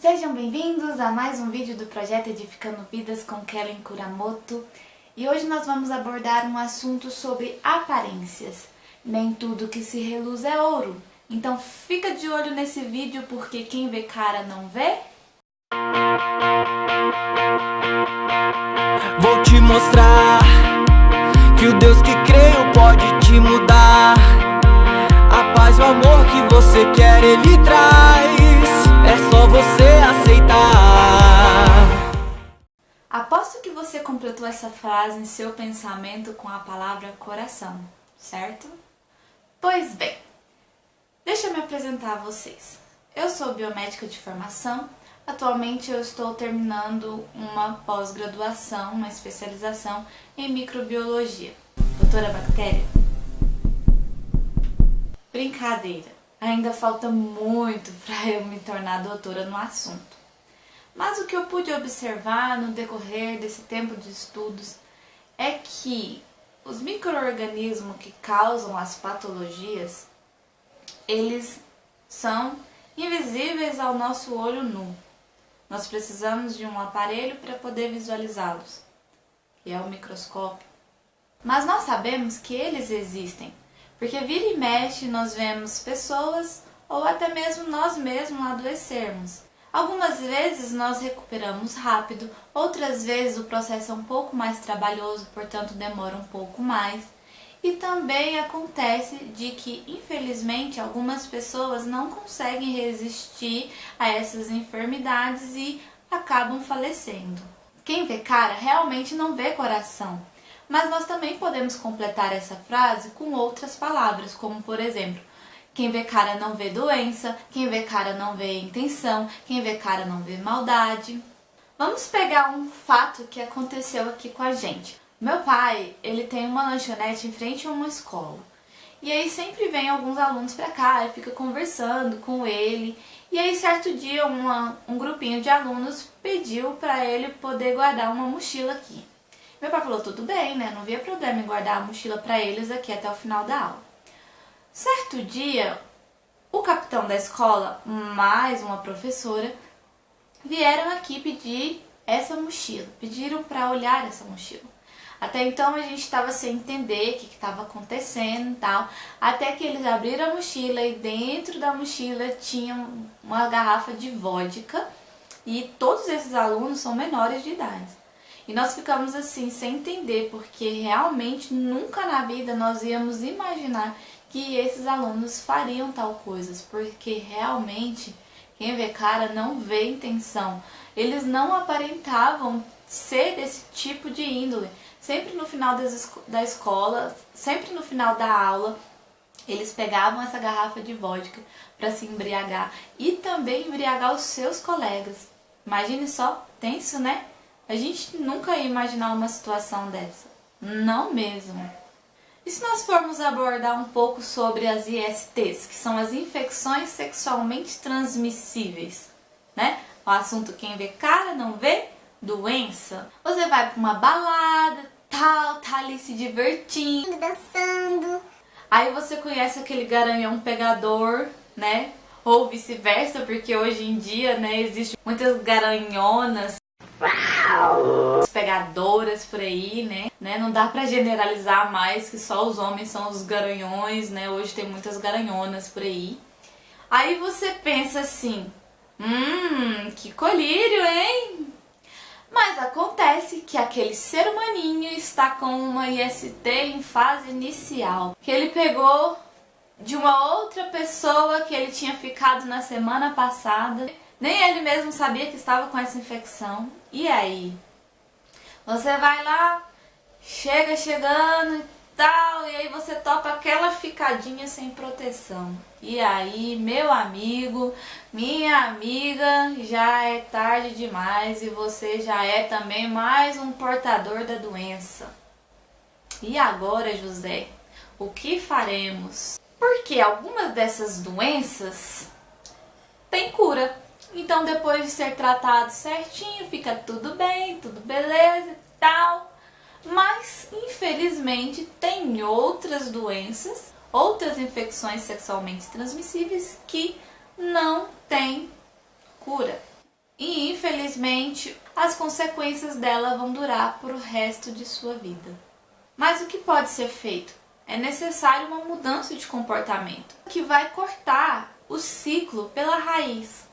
Sejam bem-vindos a mais um vídeo do projeto Edificando Vidas com Kellen Kuramoto. E hoje nós vamos abordar um assunto sobre aparências. Nem tudo que se reluz é ouro. Então fica de olho nesse vídeo porque quem vê cara não vê. Vou te mostrar que o Deus que creio pode te mudar. A paz e o amor que você quer Ele traz. É só você aceitar. Aposto que você completou essa frase em seu pensamento com a palavra coração, certo? Pois bem, deixa eu me apresentar a vocês. Eu sou biomédica de formação. Atualmente eu estou terminando uma pós-graduação, uma especialização em microbiologia. Doutora Bactéria? Brincadeira, ainda falta muito para eu me tornar doutora no assunto. Mas o que eu pude observar no decorrer desse tempo de estudos é que os micro-organismos que causam as patologias, eles são invisíveis ao nosso olho nu. Nós precisamos de um aparelho para poder visualizá-los, que é o microscópio. Mas nós sabemos que eles existem, porque vira e mexe nós vemos pessoas ou até mesmo nós mesmos adoecermos. Algumas vezes nós recuperamos rápido, outras vezes o processo é um pouco mais trabalhoso, portanto demora um pouco mais. E também acontece de que, infelizmente, algumas pessoas não conseguem resistir a essas enfermidades e acabam falecendo. Quem vê cara realmente não vê coração. Mas nós também podemos completar essa frase com outras palavras, como por exemplo, quem vê cara não vê doença, quem vê cara não vê intenção, quem vê cara não vê maldade. Vamos pegar um fato que aconteceu aqui com a gente. Meu pai, ele tem uma lanchonete em frente a uma escola. E aí sempre vem alguns alunos pra cá e fica conversando com ele. E aí certo dia um grupinho de alunos pediu pra ele poder guardar uma mochila aqui. Meu pai falou, tudo bem, né? Não via problema em guardar a mochila pra eles aqui até o final da aula. Certo dia, o capitão da escola, mais uma professora, vieram aqui pedir essa mochila. Pediram pra olhar essa mochila. Até então a gente estava sem entender o que estava acontecendo e tal, até que eles abriram a mochila e dentro da mochila tinha uma garrafa de vodka e todos esses alunos são menores de idade. E nós ficamos assim sem entender, porque realmente nunca na vida nós íamos imaginar que esses alunos fariam tal coisas, porque realmente quem vê cara não vê intenção. Eles não aparentavam ser desse tipo de índole. Sempre no final da escola, sempre no final da aula, eles pegavam essa garrafa de vodka para se embriagar e também embriagar os seus colegas. Imagine só, tenso, né? A gente nunca ia imaginar uma situação dessa. Não mesmo. E se nós formos abordar um pouco sobre as ISTs, que são as infecções sexualmente transmissíveis, né? O assunto quem vê cara não vê doença. Você vai para uma balada, tá ali se divertindo, dançando. Aí você conhece aquele garanhão pegador, né? Ou vice-versa, porque hoje em dia, né, existem muitas garanhonas pegadoras por aí, né? Não dá pra generalizar mais que só os homens são os garanhões, né? Hoje tem muitas garanhonas por aí. Aí você pensa assim, que colírio, hein? Mas acontece que aquele ser humaninho está com uma IST em fase inicial, que ele pegou de uma outra pessoa que ele tinha ficado na semana passada. Nem ele mesmo sabia que estava com essa infecção. E aí? Você vai lá, chegando e tal, e aí você topa aquela ficadinha sem proteção. E aí, meu amigo, minha amiga, já é tarde demais e você já é também mais um portador da doença. E agora, José, o que faremos? Porque algumas dessas doenças têm cura. Então, depois de ser tratado certinho, fica tudo bem, tudo beleza e tal. Mas, infelizmente, tem outras doenças, outras infecções sexualmente transmissíveis que não têm cura. infelizmente as consequências dela vão durar por o resto de sua vida. Mas o que pode ser feito? É necessário uma mudança de comportamento que vai cortar o ciclo pela raiz,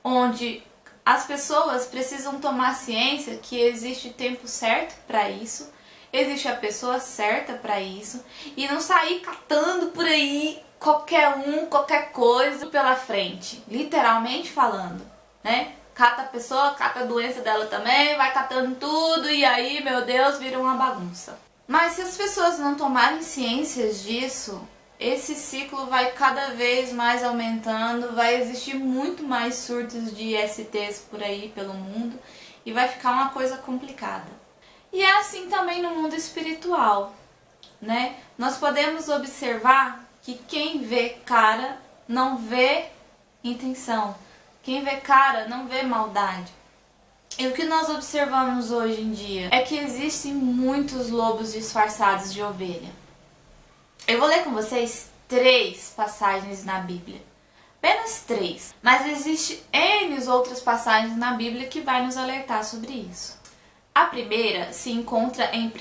onde as pessoas precisam tomar ciência que existe tempo certo para isso, existe a pessoa certa para isso, e não sair catando por aí qualquer coisa pela frente, literalmente falando, né? Cata a pessoa, cata a doença dela também, vai catando tudo e aí, meu Deus, vira uma bagunça. Mas se as pessoas não tomarem ciências disso, esse ciclo vai cada vez mais aumentando, vai existir muito mais surtos de ISTs por aí pelo mundo e vai ficar uma coisa complicada. E é assim também no mundo espiritual, né? Nós podemos observar que quem vê cara não vê intenção, quem vê cara não vê maldade. E o que nós observamos hoje em dia é que existem muitos lobos disfarçados de ovelha. Eu vou ler com vocês 3 passagens na Bíblia. Apenas 3. Mas existe N outras passagens na Bíblia que vai nos alertar sobre isso. A primeira se encontra em 1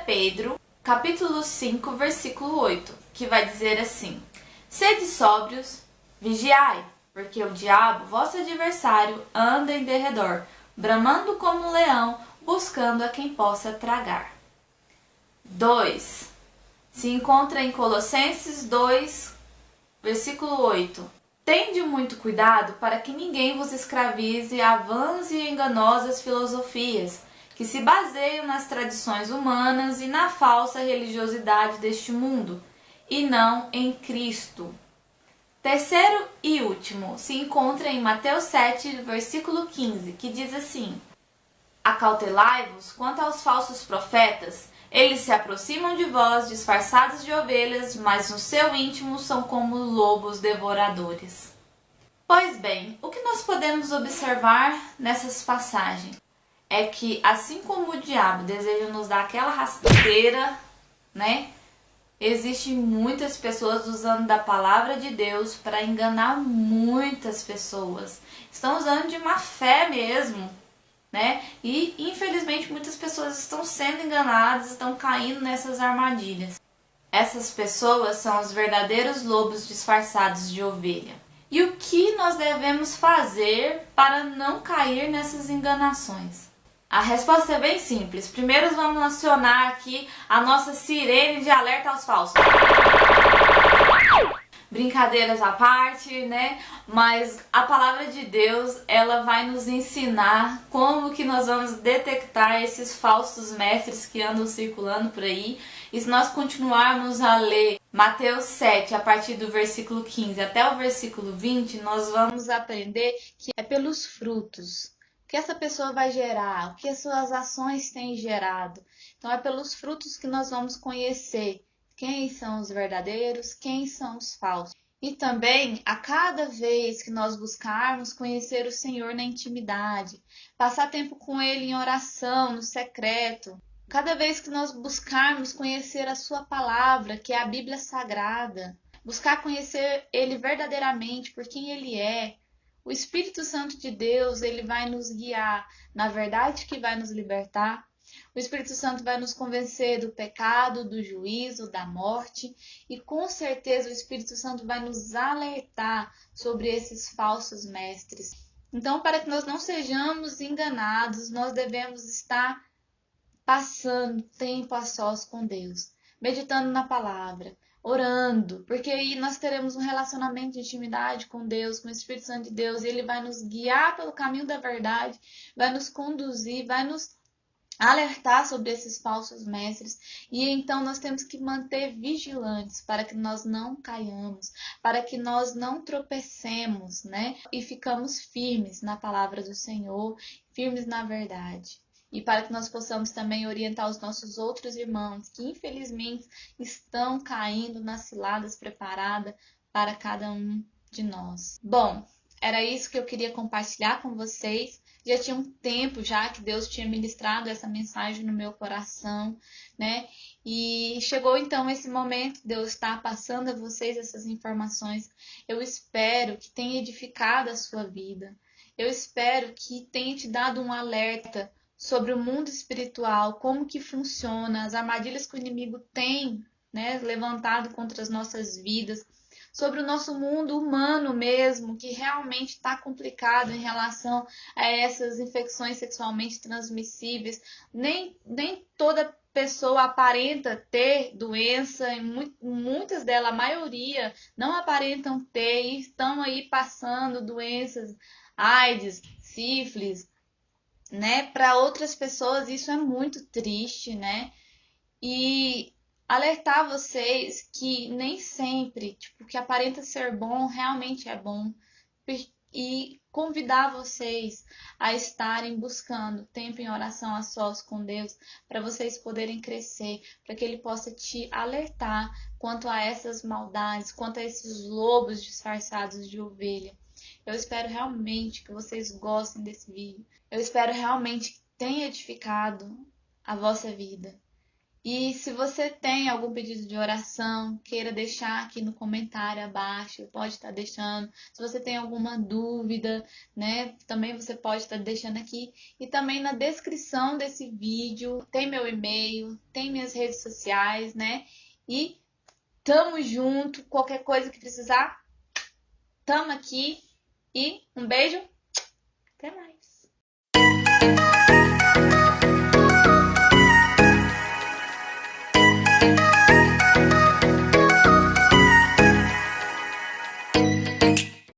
Pedro, capítulo 5, versículo 8, que vai dizer assim: Sede sóbrios, vigiai, porque o diabo, vosso adversário, anda em derredor, bramando como um leão, buscando a quem possa tragar. 2. Se encontra em Colossenses 2, versículo 8. Tende muito cuidado para que ninguém vos escravize a vãs e enganosas filosofias, que se baseiam nas tradições humanas e na falsa religiosidade deste mundo, e não em Cristo. Terceiro e último se encontra em Mateus 7, versículo 15, que diz assim: Acautelai-vos quanto aos falsos profetas, eles se aproximam de vós disfarçados de ovelhas, mas no seu íntimo são como lobos devoradores. Pois bem, o que nós podemos observar nessas passagens é que, assim como o diabo deseja nos dar aquela rasteira, né? Existem muitas pessoas usando da palavra de Deus para enganar muitas pessoas. Estão usando de má fé mesmo, né? E infelizmente muitas pessoas estão sendo enganadas, estão caindo nessas armadilhas. Essas pessoas são os verdadeiros lobos disfarçados de ovelha. E o que nós devemos fazer para não cair nessas enganações? A resposta é bem simples. Primeiro vamos acionar aqui a nossa sirene de alerta aos falsos. Brincadeiras à parte, né? Mas a palavra de Deus, ela vai nos ensinar como que nós vamos detectar esses falsos mestres que andam circulando por aí. E se nós continuarmos a ler Mateus 7, a partir do versículo 15 até o versículo 20, nós vamos aprender que é pelos frutos. O que essa pessoa vai gerar, o que as suas ações têm gerado. Então é pelos frutos que nós vamos conhecer quem são os verdadeiros, quem são os falsos. E também, a cada vez que nós buscarmos conhecer o Senhor na intimidade, passar tempo com Ele em oração, no secreto, cada vez que nós buscarmos conhecer a Sua palavra, que é a Bíblia Sagrada, buscar conhecer Ele verdadeiramente por quem Ele é, o Espírito Santo de Deus, ele vai nos guiar na verdade que vai nos libertar. O Espírito Santo vai nos convencer do pecado, do juízo, da morte. E com certeza o Espírito Santo vai nos alertar sobre esses falsos mestres. Então, para que nós não sejamos enganados, nós devemos estar passando tempo a sós com Deus, meditando na palavra, orando, porque aí nós teremos um relacionamento de intimidade com Deus, com o Espírito Santo de Deus, e Ele vai nos guiar pelo caminho da verdade, vai nos conduzir, vai nos alertar sobre esses falsos mestres. E então nós temos que manter vigilantes para que nós não caiamos, para que nós não tropecemos, né? E ficamos firmes na palavra do Senhor, firmes na verdade. E para que nós possamos também orientar os nossos outros irmãos que infelizmente estão caindo nas ciladas preparadas para cada um de nós. Bom, era isso que eu queria compartilhar com vocês. Já tinha um tempo já que Deus tinha ministrado essa mensagem no meu coração, né? E chegou então esse momento, Deus está passando a vocês essas informações. Eu espero que tenha edificado a sua vida. Eu espero que tenha te dado um alerta sobre o mundo espiritual, como que funciona, as armadilhas que o inimigo tem, né, levantado contra as nossas vidas, sobre o nosso mundo humano mesmo, que realmente está complicado em relação a essas infecções sexualmente transmissíveis. Nem toda pessoa aparenta ter doença, e muitas delas, a maioria, não aparentam ter e estão aí passando doenças, AIDS, sífilis, né? Para outras pessoas isso é muito triste, né? E alertar vocês que nem sempre, tipo, o que aparenta ser bom realmente é bom. E convidar vocês a estarem buscando tempo em oração a sós com Deus, para vocês poderem crescer, para que Ele possa te alertar quanto a essas maldades, quanto a esses lobos disfarçados de ovelha. Eu espero realmente que vocês gostem desse vídeo. Eu espero realmente que tenha edificado a vossa vida. E se você tem algum pedido de oração, queira deixar aqui no comentário abaixo, pode estar deixando. Se você tem alguma dúvida, né, também você pode estar deixando aqui. E também na descrição desse vídeo tem meu e-mail, tem minhas redes sociais, né? E tamo junto, qualquer coisa que precisar, tamo aqui. E um beijo, até mais!